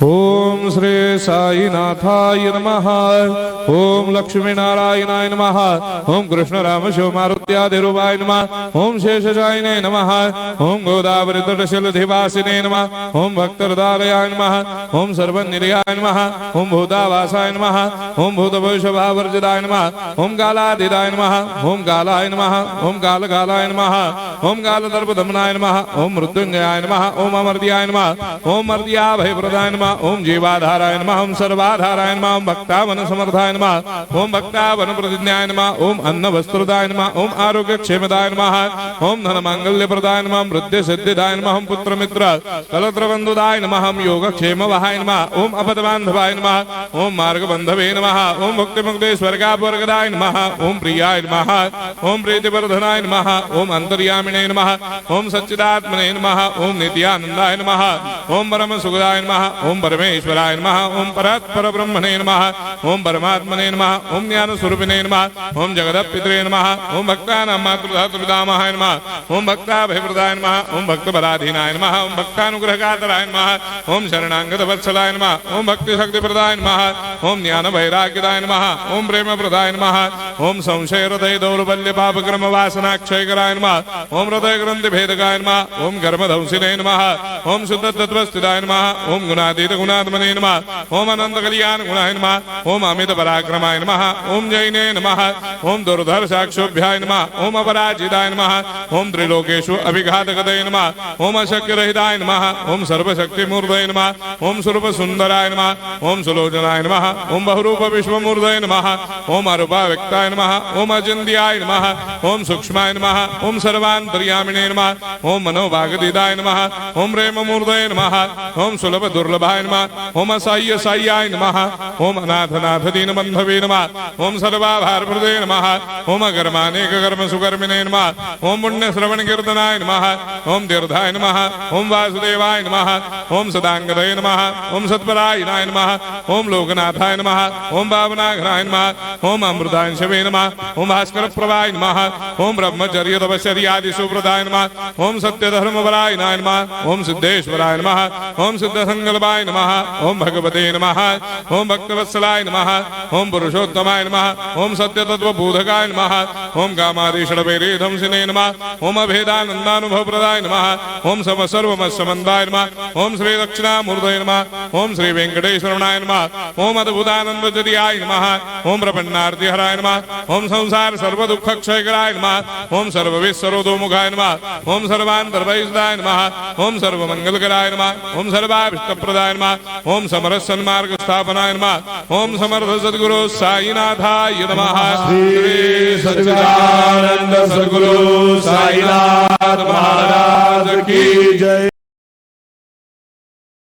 ओम श्री साईनाथाय नमः। ओम लक्ष्मी नारायणाय नमः। ओम कृष्ण राम शिव मारुत्यादिरूपाय नमः। ओम शेषशायिने नमः। ओम गोदावरी तटशिलधिवासिने नमः। ओम भक्तहृदयाय नमः। ओम सर्वनिलयाय नमः। ओम भूतावासाय नमः। ओम भूतभविष्यभावर्जिताय नमः। ओम कालातीताय नमः। ओम कालाय नमः। ओम कालकालाय नमः। ओम कालदर्पदमनाय नमः। ओम मृत्युंजयाय नमः। ओम अमर्त्याय नमः। ओम मर्त्याभयप्रदाय नमः। ओम जीवाधाराय नमः। ओम सर्वाधाराय नमः। ओम भक्तावन समर्थाय नमः। ओम भक्तावन प्रतिज्ञाय नमः। ओम अन्न वस्त्रदाय नमः। ओम आरोग्य क्षेमदाय नमः। ओम धन मांगल्य प्रदाय नमः। ओम वृद्धि सिद्धिदाय नमः। ओम पुत्र मित्र कलत्र बंधुदाय नमः। ओम योग क्षेम वहाय नमः। ओम अपदबांधवाय नमः। ओम मार्ग बंधवे नमः। ओम भक्ति मुक्ति स्वर्गापवर्गदाय नमः। ओम प्रियाय नमः। ओम प्रीतिवर्धनाय नमः। ओम अंतर्यामिने नमः। ओम सच्चिदात्मने नमः। ओम नित्यानंदाय नमः। ओम परम सुखदाय नमः। ओम परमेश्वराय नमः। ओम परात्पर ब्रह्मणे नमः। ओम परमात्मने नमः। ओम ज्ञान स्वरूपिणे नमः। ओम जगदपितरे नमः। ओम भक्तानां मातृधातुर्दामाय नमः। ओम भक्ताभयप्रदाय नमः। ओम भक्तपराधीनाय नमः। ओम भक्तानुग्रहकातराय नमः। ओम शरणागत वत्सलाय नमः। ओम भक्ति शक्ति प्रदाय नमः। ओम ज्ञान वैराग्यदाय नमः। ओम प्रेम प्रदाय नमः। ओम संशय हृदय दौर्बल्य पाप कर्म वासना क्षयकराय नमः। ओम हृदय ग्रंथि भेदकाय नमः। ओम कर्मधंसिने नमः। ओम शुद्ध तत्वस्थिताय नमः। ओम गुणातीत गुणात्मने नमः। ओम अनंत कल्याण गुणाय नमः। ओम अमित पराक्रमाय नमः। ओम जैने नमः। ओम दुर्धर साक्षोभ्याय नमः। ओम अपराजिताय नमः। ओम त्रिलोकेषु अभिघातगतये नमः। ओम अशक्य रहिताय नमः। ओम सर्वशक्ति मूर्धये नमः। ओम स्वरूप सुंदराय नमः। ओम सुलोचनाय नमः। ओम बहुरूप विश्वमूर्धये नमः। ओम अरूपाव्यक्ताय नमः। ओम अचिन्त्याय नमः। ओम सूक्ष्माय नमः। ओम सर्वान्तर्यामिने नमः। ओम मनोभागदिदाय नमः। ओम प्रेम मूर्धये नमः। ओम सुलभ दुर्लभाय नमः। ओम असाह्य साह्याय नमः। ओम अनाथनाथ दीनबन्धवे नमः। ओम सर्वाभारप्रदे नमः। ओम अकर्मानेक कर्म सुकर्मिणे नमः। ओम पुण्य श्रवण कीर्तनाय नमः। ओम तीर्थाय नमः। ओम वासुदेवाय नमः। ओम सदांगदये नमः। ओम सत्परायणाय नमः। ओम लोकनाथाय नमः। ओम पावनाघ्नाय नमः। ओम अमृतांशवे नमः। ओम भास्कर प्रभाय नमः। ओम ब्रह्मचर्य तपस्यादि सुप्रदाय नमः। ओम सत्य धर्मपरायणाय नमः। ओम सिद्धेश्वराय नमः। ओम सिद्ध संकल्पाय नमः। ओम भगवते नमः। ओम भक्तवत्सलाय नमः। ओम पुरुषोत्तमाय नमः। ओम सत्य तत्व बोधकाय नमः। ओम कामादिषडवेरेधंसिने नमः। ओम अभेदानंदानुभव प्रदाय नमः। ओम सम सर्वमस्समन्दाय नमः। ओम श्री दक्षिणामूर्तये नमः। ओम श्री वेंकटेश्वरनाय नमः। ओम अद्भुतानंदजरियाय नमः। ओम प्रपन्नार्तिहराय नमः। ओम संसार सर्व दुख क्षयकराय नमः। ओम सर्वविस्सरोदोमुखाय नमः। ओम सर्वान्तर्वैसदाय नमः। ओम सर्वमंगलकराय नमः। ओम सर्वाभिष्टप्रदाय नमः। ओम समरस सन्मार्ग स्थापनाय नमः। ओम समर्थ सद्गुरु साईनाथाय नमः। श्री सच्चिदानंद सद्गुरु साईनाथ